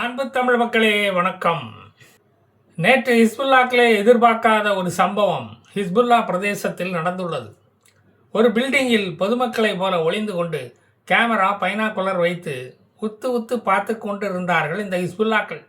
அன்பு தமிழ் மக்களே வணக்கம். நேற்று ஹிஸ்புல்லாக்களே எதிர்பார்க்காத ஒரு சம்பவம் ஹிஸ்புல்லா பிரதேசத்தில் நடந்துள்ளது. ஒரு பில்டிங்கில் பொதுமக்களை போல ஒளிந்து கொண்டு கேமரா பைனாகுலர் வைத்து உத்து பார்த்து கொண்டிருந்தார்கள் இந்த ஹிஸ்புல்லாக்கள்.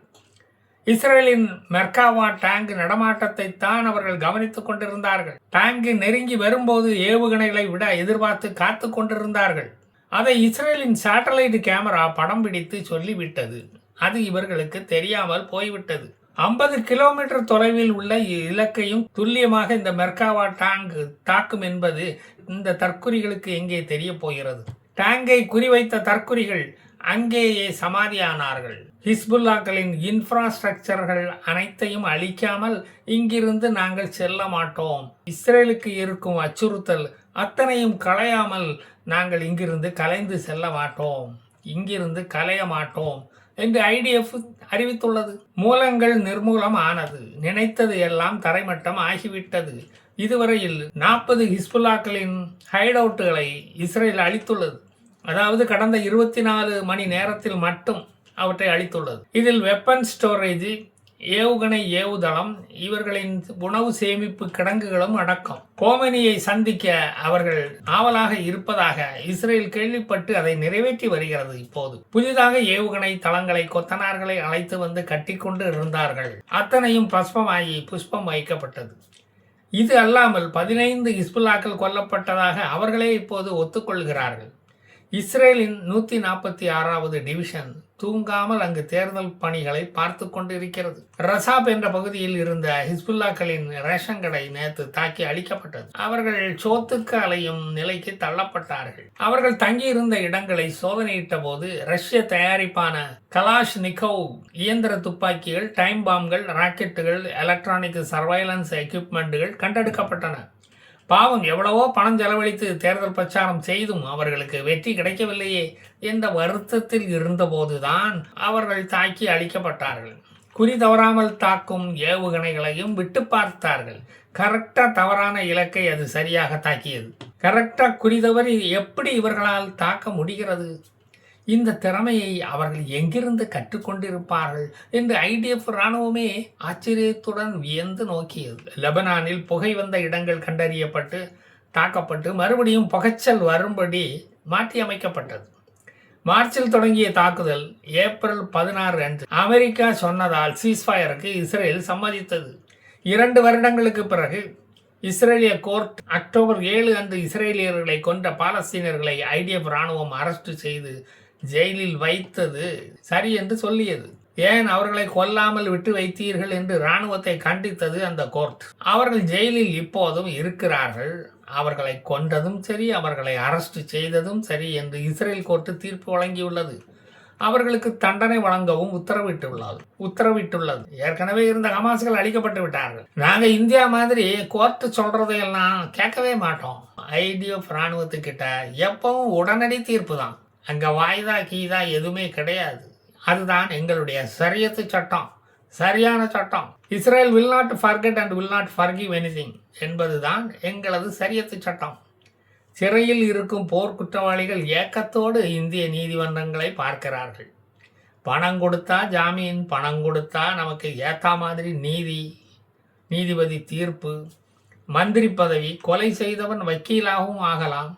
இஸ்ரேலின் மெர்காவா டேங்க் நடமாட்டத்தை தான் அவர்கள் கவனித்துக் கொண்டிருந்தார்கள். டேங்கு நெருங்கி வரும்போது ஏவுகணைகளை விட எதிர்பார்த்து காத்து கொண்டிருந்தார்கள். அதை இஸ்ரேலின் சேட்டலைட் கேமரா படம் பிடித்து சொல்லிவிட்டது. அது இவர்களுக்கு தெரியாமல் போய்விட்டது. 50 கிலோமீட்டர் தொலைவில் உள்ள இலக்கையும் துல்லியமாக இந்த மெர்காவா டேங்க் தாக்கும் என்பது இந்த தற்குறிகளுக்கு எங்கே தெரிய போகிறது? டேங்கை குறிவைத்த தற்குறிகள் அங்கேயே சமாதியானார்கள். ஹிஸ்புல்லாக்களின் இன்ஃப்ராஸ்ட்ரக்சர்கள் அனைத்தையும் அழிக்காமல் இங்கிருந்து நாங்கள் செல்ல மாட்டோம். இஸ்ரேலுக்கு இருக்கும் அச்சுறுத்தல் அத்தனையும் களையாமல் நாங்கள் இங்கிருந்து கலைந்து செல்ல மாட்டோம், இங்கிருந்து கலைய மாட்டோம் என்று ஐடிஎஃப் அறிவித்துள்ளது. மூலங்கள் நிர்மூலம் ஆனது, நினைத்தது எல்லாம் தரைமட்டம் ஆகிவிட்டது. இதுவரையில் 40 ஹிஸ்புல்லாக்களின் ஹைட் அவுட்டுகளை இஸ்ரேல் அளித்துள்ளது. அதாவது கடந்த 24 மணி நேரத்தில் மட்டும் அவற்றை அளித்துள்ளது. இதில் வெப்பன் ஸ்டோரேஜ், ஏவுகணை ஏவுதளம், இவர்களின் உணவு சேமிப்பு கிடங்குகளும் அடக்கம். கோமனியை சந்திக்க அவர்கள் ஆவலாக இருப்பதாக இஸ்ரேல் கேள்விப்பட்டு அதை நிறைவேற்றி வருகிறது. இப்போது புதிதாக ஏவுகணை தளங்களை கொத்தனார்களை அழைத்து வந்து கட்டிக்கொண்டு இருந்தார்கள். அத்தனையும் பஸ்பமாகி புஷ்பம் வைக்கப்பட்டது. இது அல்லாமல் 15 ஹிஸ்புல்லாக்கள் கொல்லப்பட்டதாக அவர்களே இப்போது ஒத்துக்கொள்கிறார்கள். இஸ்ரேலின் 146வது டிவிஷன் தூங்காமல் அங்கு தேர்தல் பணிகளை பார்த்து கொண்டிருக்கிறது. ரசாப் என்ற பகுதியில் இருந்த ஹிஸ்புல்லாக்களின் ரேஷன் கடை நேற்று தாக்கி அழிக்கப்பட்டது. அவர்கள் சோத்துக்கு அலையும் நிலைக்கு தள்ளப்பட்டார்கள். அவர்கள் தங்கியிருந்த இடங்களை சோதனையிட்ட போது ரஷ்ய தயாரிப்பான கலாஷ் நிக்கோவ் இயந்திர துப்பாக்கிகள், டைம் பாம்கள், ராக்கெட்டுகள், எலக்ட்ரானிக் சர்வைலன்ஸ் எக்யூப்மெண்ட்டுகள் கண்டெடுக்கப்பட்டன. பாவம், எவ்வளவோ பணம் செலவழித்து தேர்தல் பிரச்சாரம் செய்தும் அவர்களுக்கு வெற்றி கிடைக்கவில்லையே என்ற வருத்தத்தில் இருந்தபோதுதான் அவர்கள் தாக்கி அழிக்கப்பட்டார்கள். குறி தவறாமல் தாக்கும் ஏவுகணைகளையும் விட்டு பார்த்தார்கள். கரெக்டா தவறான இலக்கை அது சரியாக தாக்கியது. கரெக்டா குறி தவறி எப்படி இவர்களால் தாக்க முடிகிறது? இந்த திறமையை அவர்கள் எங்கிருந்து கற்றுக்கொண்டிருப்பார்கள் என்று ஐடிஎஃப் இராணுவமே ஆச்சரியத்துடன் வியந்து நோக்கியது. லெபனானில் புகை வந்த இடங்கள் கண்டறியப்பட்டு தாக்கப்பட்டு மறுபடியும் புகைச்சல் வரும்படி மாற்றி அமைக்கப்பட்டது. மார்ச்சில் தொடங்கிய தாக்குதல் ஏப்ரல் 16 அன்று அமெரிக்கா சொன்னதால் சீஸ்ஃபயருக்கு இஸ்ரேல் சம்மதித்தது. 2 வருடங்களுக்கு பிறகு இஸ்ரேலிய கோர்ட் அக்டோபர் 7 அன்று இஸ்ரேலியர்களை கொன்ற பாலஸ்தீனர்களை ஐடிஎஃப் இராணுவம் அரெஸ்ட் செய்து ஜெயிலில் வைத்தது சரி என்று சொல்லியது. ஏன் அவர்களை கொல்லாமல் விட்டு வைத்தீர்கள் என்று இராணுவத்தை கண்டித்தது அந்த கோர்ட். அவர்கள் ஜெயிலில் இப்போதும் இருக்கிறார்கள். அவர்களை கொன்றதும் சரி, அவர்களை அரெஸ்ட் செய்ததும் சரி என்று இஸ்ரேல் கோர்ட் தீர்ப்பு வழங்கியுள்ளது. அவர்களுக்கு தண்டனை வழங்கவும் உத்தரவிட்டுள்ளது. ஏற்கனவே இருந்த ஹமாஸ்கள் அழிக்கப்பட்டு விட்டார்கள். நாங்கள் இந்தியா மாதிரி கோர்ட் சொல்றதையெல்லாம் கேட்கவே மாட்டோம். ஐடிஎஃப் இராணுவத்துக்கிட்ட எப்பவும் உடனடி தீர்ப்பு தான். அங்க வாய்தா கீதா எதுவுமே கிடையாது. அதுதான் எங்களுடைய ஷரியத்து சட்டம், சரியான சட்டம். Israel will not forget and will not forgive anything என்பதுதான் எங்களது ஷரியத்து சட்டம். சிறையில் இருக்கும் போர் குற்றவாளிகள் ஏக்கத்தோடு இந்திய நீதிமன்றங்களை பார்க்கிறார்கள். பணம் கொடுத்தா ஜாமீன், பணம் கொடுத்தா நமக்கு ஏத்தா மாதிரி நீதிபதி தீர்ப்பு, மந்திரி பதவி, கொலை செய்தவன் வக்கீலாகவும் ஆகலாம்,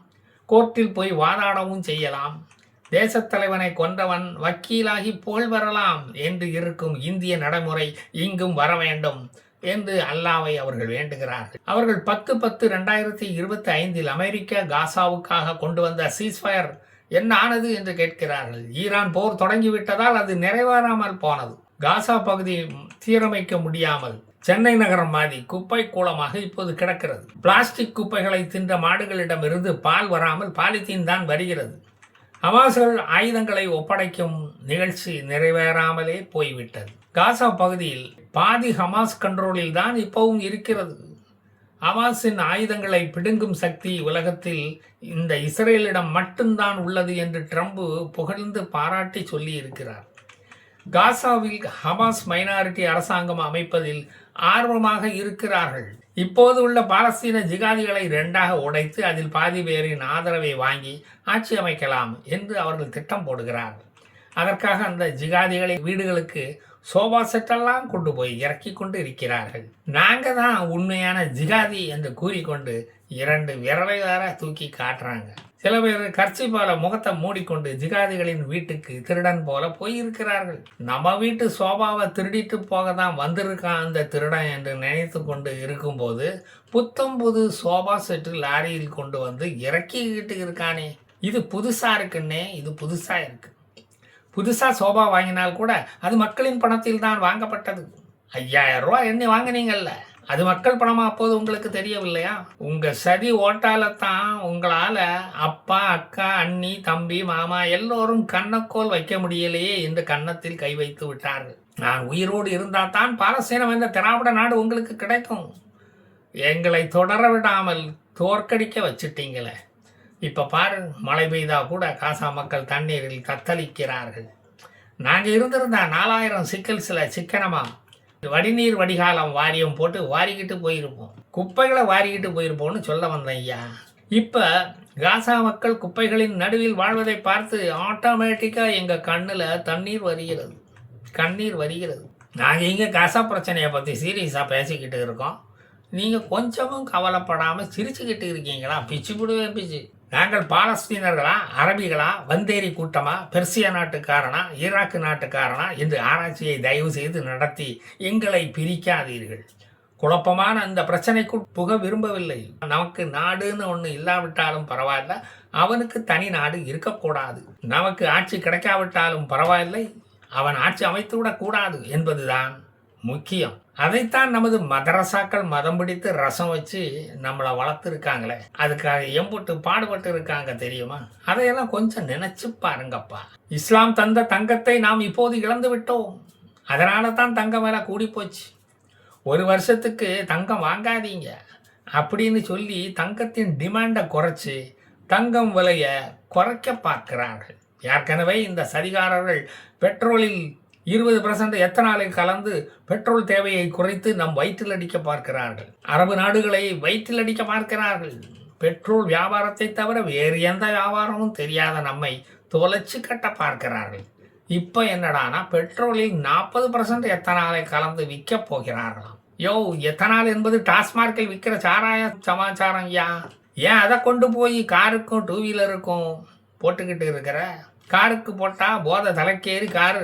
கோர்ட்டில் போய் வாதாடவும் செய்யலாம், தேசத்தலைவனை கொன்றவன் வக்கீலாகி போல் வரலாம் என்று இருக்கும் இந்திய நடைமுறை இங்கும் வர வேண்டும் என்று அல்லாவை அவர்கள் வேண்டுகிறார்கள். அவர்கள் 10/10/2025 அமெரிக்கா காசாவுக்காக கொண்டு வந்த சீஸ்ஃபயர் என்ன ஆனது என்று கேட்கிறார்கள். ஈரான் போர் தொடங்கிவிட்டதால் அது நிறைவேறாமல் போனது. காசா பகுதி சீரமைக்க முடியாமல் சென்னை நகரம் மாதிரி குப்பை கூலமாக இப்போது கிடக்கிறது. பிளாஸ்டிக் குப்பைகளை தின்ற மாடுகளிடமிருந்து பால் வராமல் பாலித்தீன் தான் வருகிறது. ஹமாஸ்கள் ஆயுதங்களை ஒப்படைக்கும் நிகழ்ச்சி நிறைவேறாமலே போய்விட்டது. காசா பகுதியில் பாதி ஹமாஸ் கண்ட்ரோலில் தான் இப்பவும் இருக்கிறது. ஹமாஸின் ஆயுதங்களை பிடுங்கும் சக்தி உலகத்தில் இந்த இஸ்ரேலிடம் மட்டும்தான் உள்ளது என்று ட்ரம்ப் புகழ்ந்து பாராட்டி சொல்லி இருக்கிறார். காசாவில் ஹமாஸ் மைனாரிட்டி அரசாங்கம் அமைப்பதில் ஆர்வமாக இருக்கிறார்கள். இப்போது உள்ள பாலஸ்தீன ஜிகாதிகளை 2ஆக உடைத்து அதில் பாதி பேரின் ஆதரவை வாங்கி ஆட்சி அமைக்கலாம் என்று அவர்கள் திட்டம் போடுகிறார்கள். அதற்காக அந்த ஜிகாதிகளை வீடுகளுக்கு சோபா செட்டெல்லாம் கொண்டு போய் இறக்கி கொண்டு இருக்கிறார்கள். நாங்கள் தான் உண்மையான ஜிகாதி என்று கூறிக்கொண்டு 2 விரலை வேற தூக்கி காட்டுறாங்க. சில பேர் கர்ச்சிபால முகத்தை மூடிக்கொண்டு ஜிகாதிகளின் வீட்டுக்கு திருடன் போல போயிருக்கிறார்கள். நம்ம வீட்டு சோபாவை திருடிட்டு போக தான் வந்திருக்கான் அந்த திருடன் என்று நினைத்து கொண்டு இருக்கும்போது புத்தம் புது சோபா செட்டு லாரியில் கொண்டு வந்து இறக்கிக்கிட்டு இருக்கானே, இது புதுசாக இருக்குன்னே. இது புதுசாக இருக்கு. புதுசாக சோபா வாங்கினால் கூட அது மக்களின் பணத்தில் தான் வாங்கப்பட்டது. 5000 ரூபா எண்ணி வாங்கினீங்கல்ல, அது மக்கள் பணமா அப்போது உங்களுக்கு தெரியவில்லையா? உங்கள் சதி ஓட்டால தான் உங்களால் அப்பா, அக்கா, அண்ணி, தம்பி, மாமா எல்லோரும் கண்ணக்கோல் வைக்க முடியலையே என்று கன்னத்தில் கை வைத்து விட்டார்கள். நான் உயிரோடு இருந்தால் தான் பாலஸ்தீனம் என்ற திராவிட நாடு உங்களுக்கு கிடைக்கும். எங்களை தொடர விடாமல் தோற்கடிக்க வச்சுட்டீங்களே. இப்போ பாரு, மழை பெய்தா கூட காசா மக்கள் தண்ணீரில் தத்தளிக்கிறார்கள். நாங்கள் இருந்திருந்தா 4000 சிக்கல்ஸில் சிக்கனமாக வடிநீர் வடிகாலம் வாரியம் போட்டு வாரிக்கிட்டு போயிருப்போம், குப்பைகளை வாரிக்கிட்டு போயிருப்போம்னு சொல்ல வந்தேன் ஐயா. இப்போ காசா மக்கள் குப்பைகளின் நடுவில் வாழ்வதை பார்த்து ஆட்டோமேட்டிக்காக எங்கள் கண்ணில் கண்ணீர் வருகிறது. நாங்கள் இங்கே காசா பிரச்சனையை பற்றி சீரியஸாக பேசிக்கிட்டு இருக்கோம். நீங்கள் கொஞ்சமும் கவலைப்படாமல் சிரிச்சுக்கிட்டு இருக்கீங்களா? பிச்சு விடுவேன் பிச்சு. நாங்கள் பாலஸ்தீனர்களா, அரபிகளா, வந்தேரி கூட்டமா, பெர்சியா நாட்டுக்காரனா, ஈராக்கு நாட்டுக்காரனா என்று ஆராய்ச்சியை தயவு செய்து நடத்தி எங்களை பிரிக்காதீர்கள். குழப்பமான இந்த பிரச்சனைக்குள் புக விரும்பவில்லை. நமக்கு நாடுன்னு ஒன்று இல்லாவிட்டாலும் பரவாயில்ல, அவனுக்கு தனி நாடு இருக்கக்கூடாது. நமக்கு ஆட்சி கிடைக்காவிட்டாலும் பரவாயில்லை, அவன் ஆட்சி அமைத்து விடக்கூடாது என்பதுதான் முக்கியம். அதைத்தான் நமது மதரசாக்கள் மதம் பிடித்து ரசம் வச்சு நம்மளை வளர்த்துருக்காங்களே, அதுக்காக எம்புட்டு பாடுபட்டு இருக்காங்க தெரியுமா? அதையெல்லாம் கொஞ்சம் நினைச்சு பாருங்கப்பா. இஸ்லாம் தந்த தங்கத்தை நாம் இப்போது இழந்து விட்டோம். அதனால தான் தங்கம் விலை கூடி போச்சு. 1 வருஷத்துக்கு தங்கம் வாங்காதீங்க அப்படின்னு சொல்லி தங்கத்தின் டிமாண்டை குறைச்சி தங்கம் விலையை குறைக்க பார்க்கிறார்கள். ஏற்கனவே இந்த சதிகாரர்கள் பெட்ரோலில் 20% எத்தனாலை கலந்து பெட்ரோல் தேவையை குறைத்து நம் வயிற்றில் அடிக்க பார்க்கிறார்கள். அரபு நாடுகளை வயிற்றில் அடிக்க பார்க்கிறார்கள். பெட்ரோல் வியாபாரத்தை தவிர வேறு எந்த வியாபாரமும் தெரியாத நம்மை தொலைச்சு கட்ட பார்க்கிறார்கள். இப்போ என்னடானா பெட்ரோலில் 40% எத்தனாலை கலந்து விற்க போகிறார்களாம். எத்தனால் என்பது டாஸ்மார்க்கில் விற்கிற சாராய சமாச்சாரம். ஏன் அதை கொண்டு போய் காருக்கும் 2 வீலருக்கும் போட்டுக்கிட்டு இருக்கிற? காருக்கு போட்டால் போதை தலைக்கேறி காரு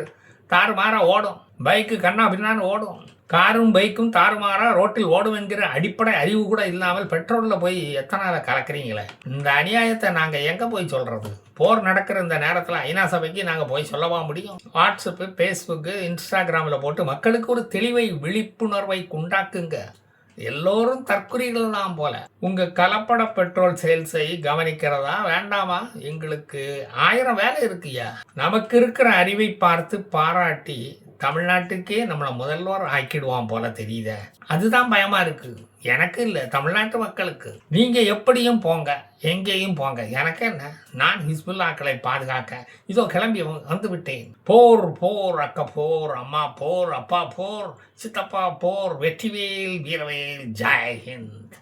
தாறுமாறா ஓடும், பைக்கு கண்ணா பின்னான்னு ஓடும். காரும் பைக்கும் தாறுமாறா ரோட்டில் ஓடும் என்கிற அடிப்படை அறிவு கூட இல்லாமல் பெட்ரோலில் போய் எத்தனை கலக்கிறீங்களே. இந்த அநியாயத்தை நாங்கள் எங்கே போய் சொல்கிறது? போர் நடக்கிற இந்த நேரத்தில் ஐநா சபைக்கு நாங்கள் போய் சொல்லவா முடியும்? வாட்ஸ்அப்பு, ஃபேஸ்புக்கு, இன்ஸ்டாகிராமில் போட்டு மக்களுக்கு ஒரு தெளிவை, விழிப்புணர்வை உண்டாக்குங்க. எல்லோரும் தற்குறிகள் தான் போல. உங்கள் கலப்பட பெட்ரோல் சேல்ஸை கவனிக்கிறதா வேண்டாமா? எங்களுக்கு 1000 வேலை இருக்குயா. நமக்கு இருக்கிற அறிவை பார்த்து பாராட்டி தமிழ்நாட்டுக்கே நம்மளை முதல்வர் ஆக்கிடுவான் போல தெரியுத. அதுதான் பயமா இருக்கு. எனக்கு இல்லை, தமிழ்நாட்டு மக்களுக்கு. நீங்க எப்படியும் போங்க, எங்கேயும் போங்க, எனக்கு என்ன? நான் ஹிஸ்புல்லாக்களை பாதுகாக்க இதோ கிளம்பி வந்து விட்டேன். போர் போர், அக்க போர், அம்மா போர், அப்பா போர், சித்தப்பா போர், வெற்றிவேல் வீரவேல், ஜெய் ஹிந்த்.